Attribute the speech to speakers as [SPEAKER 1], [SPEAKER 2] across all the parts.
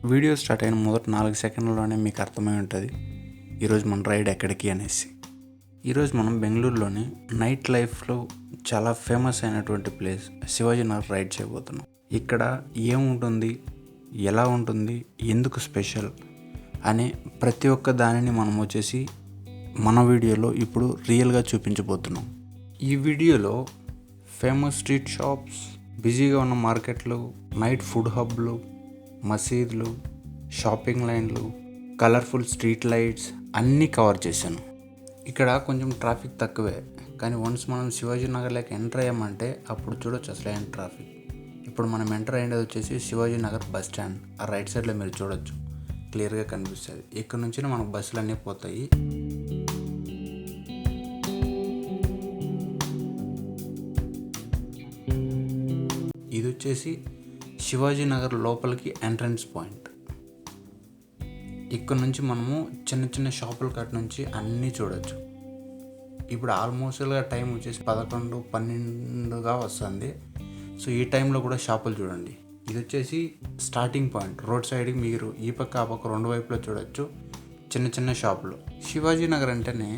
[SPEAKER 1] Video start అయిన మొదటి 4 సెకండ్లలోనే మీకు అర్థమై ఉంటుంది ఈరోజు మన రైడ్ ఎక్కడికి అనేసి. ఈరోజు మనం బెంగళూరులోని నైట్ లైఫ్లో చాలా ఫేమస్ అయినటువంటి ప్లేస్ శివాజీ నగర్ రైడ్ చేయబోతున్నాం. ఇక్కడ ఏముంటుంది, ఎలా ఉంటుంది, ఎందుకు స్పెషల్ అనే ప్రతి ఒక్క దానిని మనం వచ్చేసి మన వీడియోలో ఇప్పుడు రియల్గా చూపించబోతున్నాం. ఈ వీడియోలో ఫేమస్ స్ట్రీట్ షాప్స్, బిజీగా ఉన్న మార్కెట్లు, నైట్ ఫుడ్ హబ్లు, మసీదులు, షాపింగ్ లైన్లు, కలర్ఫుల్ స్ట్రీట్ లైట్స్ అన్నీ కవర్ చేశాను. ఇక్కడ కొంచెం ట్రాఫిక్ తక్కువే, కానీ వన్స్ మనం శివాజీ నగర్లోకి ఎంటర్ అయ్యామంటే అప్పుడు చూడొచ్చు అసలు ఏం ట్రాఫిక్. ఇప్పుడు మనం ఎంటర్ అయ్యేది వచ్చేసి శివాజీ నగర్ బస్ స్టాండ్. ఆ రైట్ సైడ్లో మీరు చూడొచ్చు, క్లియర్గా కనిపిస్తుంది. ఇక్కడ నుంచి మనకు బస్సులు అన్నీ పోతాయి. ఇది వచ్చేసి శివాజీ నగర్ లోపలికి ఎంట్రన్స్ పాయింట్. ఇక్కడ నుంచి మనము చిన్న చిన్న షాపుల కట్ నుంచి అన్నీ చూడొచ్చు. ఇప్పుడు ఆల్మోస్ట్గా టైం వచ్చేసి 11-12గా వస్తుంది. సో ఈ టైంలో కూడా షాపులు చూడండి. ఇది వచ్చేసి స్టార్టింగ్ పాయింట్. రోడ్ సైడ్కి మీరు ఈ పక్క ఆ పక్క రెండు వైపులో చూడొచ్చు చిన్న చిన్న షాపులు. శివాజీ నగర్ అంటేనే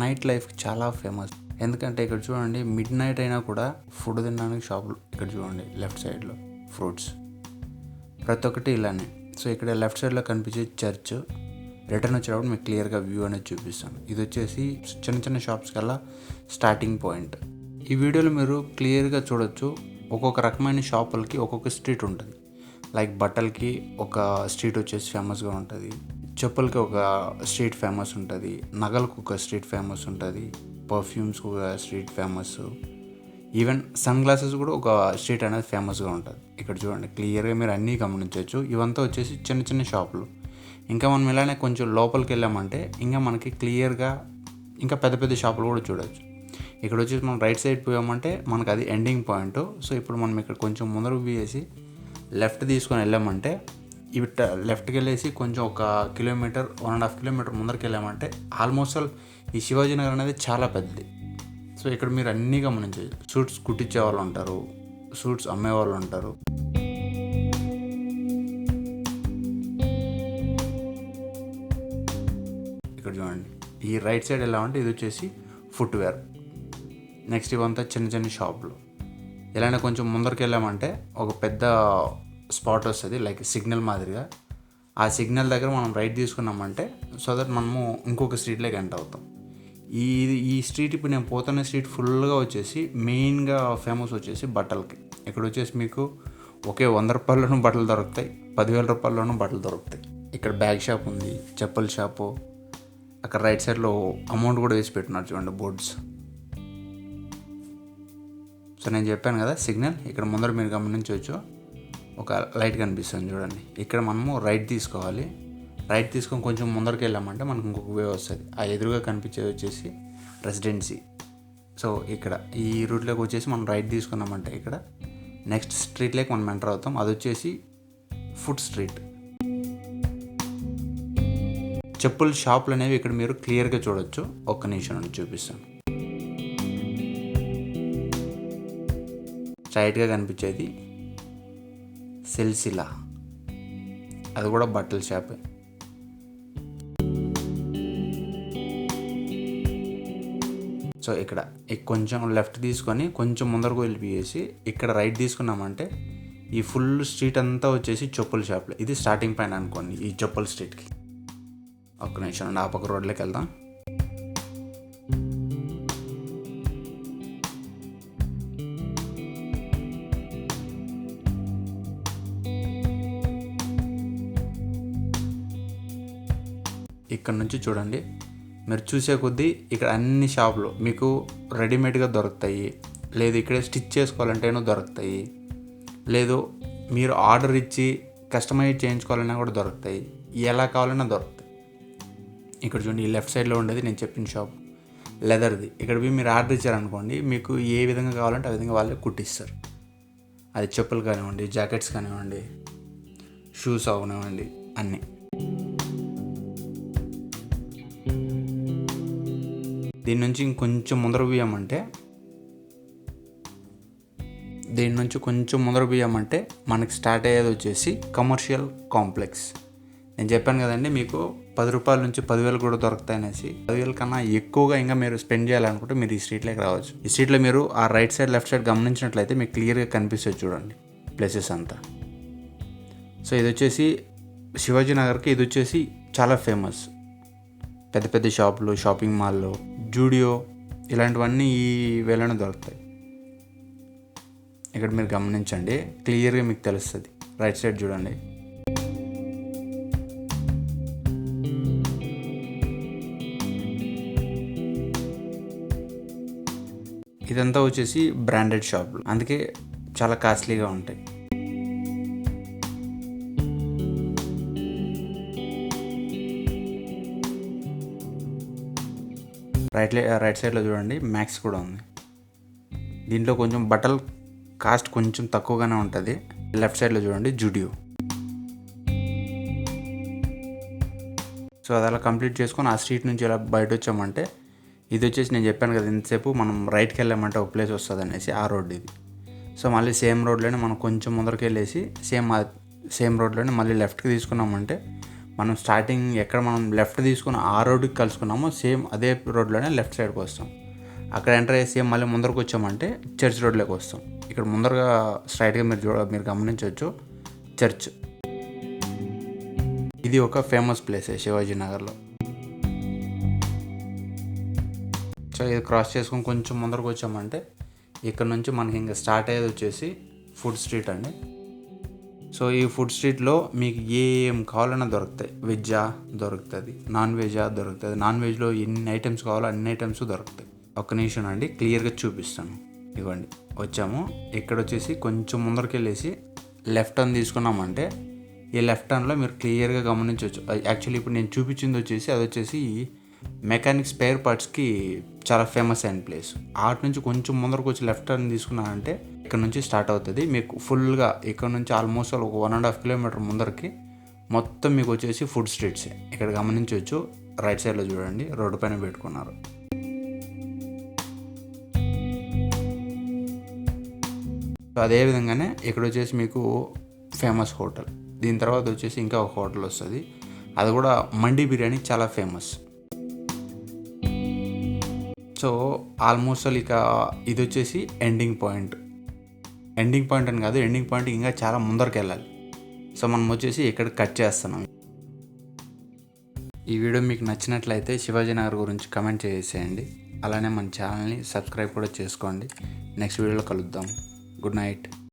[SPEAKER 1] నైట్ లైఫ్కి చాలా ఫేమస్. ఎందుకంటే ఇక్కడ చూడండి, మిడ్ నైట్ అయినా కూడా ఫుడ్ తినడానికి షాపులు. ఇక్కడ చూడండి లెఫ్ట్ సైడ్లో ఫ్రూట్స్, ప్రతి ఒక్కటి ఇలానే. సో ఇక్కడ లెఫ్ట్ సైడ్లో కనిపించే చర్చ్. రిటర్న్ వచ్చేటప్పుడు మీకు క్లియర్గా వ్యూ అనేది చూపిస్తాను. ఇది వచ్చేసి చిన్న చిన్న షాప్స్ కల్లా స్టార్టింగ్ పాయింట్. ఈ వీడియోలో మీరు క్లియర్గా చూడొచ్చు, ఒక్కొక్క రకమైన షాపులకి ఒక్కొక్క స్ట్రీట్ ఉంటుంది. లైక్ బట్టలకి ఒక స్ట్రీట్ వచ్చేసి ఫేమస్గా ఉంటుంది, చెప్పులకి ఒక స్ట్రీట్ ఫేమస్ ఉంటుంది, నగలకు ఒక స్ట్రీట్ ఫేమస్ ఉంటుంది, పర్ఫ్యూమ్స్కి ఒక street famous, even sunglasses కూడా ఒక స్ట్రీట్ అనేది ఫేమస్గా ఉంటుంది. ఇక్కడ చూడండి క్లియర్గా మీరు అన్నీ గమనించవచ్చు. ఇవంతా వచ్చేసి చిన్న చిన్న షాపులు. ఇంకా మనం ఇలానే కొంచెం లోపలికి వెళ్ళామంటే ఇంకా మనకి క్లియర్గా ఇంకా పెద్ద పెద్ద షాపులు కూడా చూడవచ్చు. ఇక్కడ వచ్చేసి మనం రైట్ సైడ్ పోయామంటే మనకు అది ఎండింగ్ పాయింట్. సో ఇప్పుడు మనం ఇక్కడ కొంచెం ముందరకు వేసి లెఫ్ట్ తీసుకొని వెళ్ళామంటే ఇవి లెఫ్ట్కి వెళ్ళేసి కొంచెం 1 కిలోమీటర్ 1.5 కిలోమీటర్ ముందరికి వెళ్ళామంటే ఆల్మోస్ట్ ఈ శివాజీ నగర్ అనేది చాలా పెద్దది. సో ఇక్కడ మీరు అన్నీ గమనించవచ్చు. సూట్స్ కుట్టించే వాళ్ళు ఉంటారు, సూట్స్ అమ్మేవాళ్ళు ఉంటారు. ఇక్కడ చూడండి, ఈ రైట్ సైడ్ ఎలా ఉంటే ఇది వచ్చేసి ఫుట్వేర్. నెక్స్ట్ ఇవంతా చిన్న చిన్న షాపులు. ఇలానే కొంచెం ముందరికి వెళ్ళామంటే ఒక పెద్ద స్పాట్ వస్తుంది, లైక్ సిగ్నల్ మాదిరిగా. ఆ సిగ్నల్ దగ్గర మనం రైట్ తీసుకున్నామంటే సో దట్ మనము ఇంకొక స్ట్రీట్లోకి ఎంటర్ అవుతాం. ఈ స్ట్రీట్ ఇప్పుడు నేను పోతున్న స్ట్రీట్ ఫుల్గా వచ్చేసి మెయిన్గా ఫేమస్ వచ్చేసి బట్టలకి. ఇక్కడ వచ్చేసి మీకు ఒకే 100 రూపాయల్లోనూ బట్టలు దొరుకుతాయి, 10,000 రూపాయల్లోనూ బట్టలు దొరుకుతాయి. ఇక్కడ బ్యాగ్ షాప్ ఉంది, చెప్పుల షాపు. అక్కడ రైట్ సైడ్లో అమౌంట్ కూడా వేసి పెట్టున్నారు చూడండి, బోర్డ్స్. సో నేను చెప్పాను కదా సిగ్నల్, ఇక్కడ ముందర మీరు గమనించవచ్చు ఒక లైట్ కనిపిస్తుంది చూడండి. ఇక్కడ మనము రైట్ తీసుకోవాలి. రైట్ తీసుకొని కొంచెం ముందరికి వెళ్ళామంటే మనకు ఇంకొక వే వస్తుంది. ఆ ఎదురుగా కనిపించేది వచ్చేసి రెసిడెన్సీ. సో ఇక్కడ ఈ రూట్లోకి వచ్చేసి మనం రైట్ తీసుకున్నామంటే ఇక్కడ నెక్స్ట్ స్ట్రీట్లోకి మనం ఎంటర్ అవుతాం. అది వచ్చేసి ఫుడ్ స్ట్రీట్. చెప్పుల షాపులు అనేవి ఇక్కడ మీరు క్లియర్గా చూడొచ్చు. ఒక్క నిమిషం నుండి చూపిస్తాను. స్ట్రైట్గా కనిపించేది సిల్సిలా, అది కూడా బట్టల షాపే. సో ఇక్కడ కొంచెం లెఫ్ట్ తీసుకొని కొంచెం ముందరకు వెళ్ళిపోయేసి ఇక్కడ రైట్ తీసుకున్నామంటే ఈ ఫుల్ స్ట్రీట్ అంతా వచ్చేసి చెప్పుల షాప్లో. ఇది స్టార్టింగ్ పాయింట్ అనుకోండి ఈ చెప్పుల స్ట్రీట్కి. ఒక్క నిమిషం అండి, ఆ పక్క రోడ్లోకి వెళ్దాం. ఇక్కడ నుంచి చూడండి, మీరు చూసే కొద్దీ ఇక్కడ అన్ని షాపులు మీకు రెడీమేడ్గా దొరుకుతాయి, లేదు ఇక్కడే స్టిచ్ చేసుకోవాలంటేనూ దొరుకుతాయి, లేదు మీరు ఆర్డర్ ఇచ్చి కస్టమైజ్ చేయించుకోవాలన్నా కూడా దొరుకుతాయి, ఎలా కావాలన్నా దొరుకుతాయి. ఇక్కడ చూడండి, ఈ లెఫ్ట్ సైడ్లో ఉండేది నేను చెప్పిన షాప్ లెదర్ది. ఇక్కడ మీరు ఆర్డర్ ఇచ్చారనుకోండి, మీకు ఏ విధంగా కావాలంటే ఆ విధంగా వాళ్ళే కుట్టిస్తారు. అది చెప్పులు కానివ్వండి, జాకెట్స్ కానివ్వండి, షూస్ అవనివ్వండి, అన్నీ. దీని నుంచి ఇంకొంచెం ముందర పోయామంటే దీని నుంచి కొంచెం ముందర పోయామంటే మనకి స్టార్ట్ అయ్యేది వచ్చేసి కమర్షియల్ కాంప్లెక్స్. నేను చెప్పాను కదండి మీకు 10 రూపాయల నుంచి 10,000 కూడా దొరుకుతాయి అనేసి. 10,000 కన్నా ఎక్కువగా ఇంకా మీరు స్పెండ్ చేయాలనుకుంటే మీరు ఈ స్ట్రీట్లోకి రావచ్చు. ఈ స్ట్రీట్లో మీరు ఆ రైట్ సైడ్ లెఫ్ట్ సైడ్ గమనించినట్లయితే మీకు క్లియర్గా కనిపిస్తుంది చూడండి ప్లేసెస్ అంతా. సో ఇది వచ్చేసి శివాజీ నగర్కి ఇది వచ్చేసి చాలా ఫేమస్. పెద్ద పెద్ద షాపులు, షాపింగ్ మాల్లో, జూడియో ఇలాంటివన్నీ ఈ వేళనే దొరుకుతాయి. ఇక్కడ మీరు గమనించండి, క్లియర్గా మీకు తెలుస్తుంది. రైట్ సైడ్ చూడండి. ఇదంతా వచ్చేసి బ్రాండెడ్ షాపులు, అందుకే చాలా కాస్ట్లీగా ఉంటాయి. రైట్ సైడ్లో చూడండి మ్యాక్స్ కూడా ఉంది. దీంట్లో కొంచెం బట్టలు కాస్ట్ కొంచెం తక్కువగానే ఉంటుంది. లెఫ్ట్ సైడ్లో చూడండి జూడియో. సో అది అలా కంప్లీట్ చేసుకొని ఆ స్ట్రీట్ నుంచి ఇలా బయట వచ్చామంటే ఇది వచ్చేసి నేను చెప్పాను కదా ఇంతసేపు మనం రైట్కి వెళ్ళామంటే ఒక ప్లేస్ వస్తుంది అనేసి, ఆ రోడ్ ఇది. సో మళ్ళీ సేమ్ రోడ్లోనే మనం కొంచెం ముందరికి వెళ్ళేసి సేమ్ రోడ్లోనే మళ్ళీ లెఫ్ట్కి తీసుకున్నామంటే మనం స్టార్టింగ్ ఎక్కడ మనం లెఫ్ట్ తీసుకుని ఆ రోడ్డుకి కలుసుకున్నామో సేమ్ అదే రోడ్లోనే లెఫ్ట్ సైడ్కి వస్తాం. అక్కడ ఎంటర్ అయ్యి సేమ్ మళ్ళీ ముందరకు వచ్చామంటే చర్చ్ రోడ్లోకి వస్తాం. ఇక్కడ ముందరగా స్ట్రైట్గా మీరు గమనించవచ్చు చర్చ్. ఇది ఒక ఫేమస్ ప్లేసే శివాజీ నగర్లో. సో ఇది క్రాస్ చేసుకొని కొంచెం ముందరకు వచ్చామంటే ఇక్కడ నుంచి మనకి ఇంకా స్టార్ట్ అయ్యేది వచ్చేసి ఫుడ్ స్ట్రీట్ అండి. సో ఈ ఫుడ్ స్ట్రీట్లో మీకు ఏం కావాలన్నా దొరుకుతాయి. వెజ్జా దొరుకుతుంది, నాన్ వెజ్జా దొరుకుతుంది. నాన్ వెజ్లో ఎన్ని ఐటమ్స్ కావాలో అన్ని ఐటమ్స్ దొరుకుతాయి. ఒక్క నిమిషం అండి, క్లియర్గా చూపిస్తాను. ఇవ్వండి వచ్చాము. ఇక్కడ వచ్చేసి కొంచెం ముందరికి వెళ్ళేసి లెఫ్ట్ టర్న్ తీసుకున్నామంటే ఈ లెఫ్ట్ టర్న్లో మీరు క్లియర్గా గమనించవచ్చు. యాక్చువల్లీ ఇప్పుడు నేను చూపించింది వచ్చేసి అది వచ్చేసి మెకానిక్ స్పేర్ పార్ట్స్కి చాలా ఫేమస్ అయిన ప్లేస్. ఆటి నుంచి కొంచెం ముందరకు వచ్చి లెఫ్ట్ టర్న్ తీసుకున్నారంటే ఇక్కడ నుంచి స్టార్ట్ అవుతుంది. మీకు ఫుల్గా ఇక్కడ నుంచి ఆల్మోస్ట్ ఒక 1.5 కిలోమీటర్ ముందరికి మొత్తం మీకు వచ్చేసి ఫుడ్ స్ట్రీట్సే. ఇక్కడ గమనించవచ్చు రైట్ సైడ్లో చూడండి రోడ్డు పైన పెట్టుకున్నారు. సో అదేవిధంగానే ఇక్కడ వచ్చేసి మీకు ఫేమస్ హోటల్. దీని తర్వాత వచ్చేసి ఇంకా ఒక హోటల్ వస్తుంది, అది కూడా మండి బిర్యానీ చాలా ఫేమస్. సో ఆల్మోస్ట్ ఇక ఇది వచ్చేసి ఎండింగ్ పాయింట్ అని కాదు, ఎండింగ్ పాయింట్ ఇంకా చాలా ముందరికి వెళ్ళాలి. సో మనం వచ్చేసి ఇక్కడ కట్ చేస్తున్నాం. ఈ వీడియో మీకు నచ్చినట్లయితే శివాజీ నగర్ గురించి కమెంట్ చేసేయండి. అలానే మన ఛానల్ని సబ్స్క్రైబ్ కూడా చేసుకోండి. నెక్స్ట్ వీడియోలో కలుద్దాం. Good night.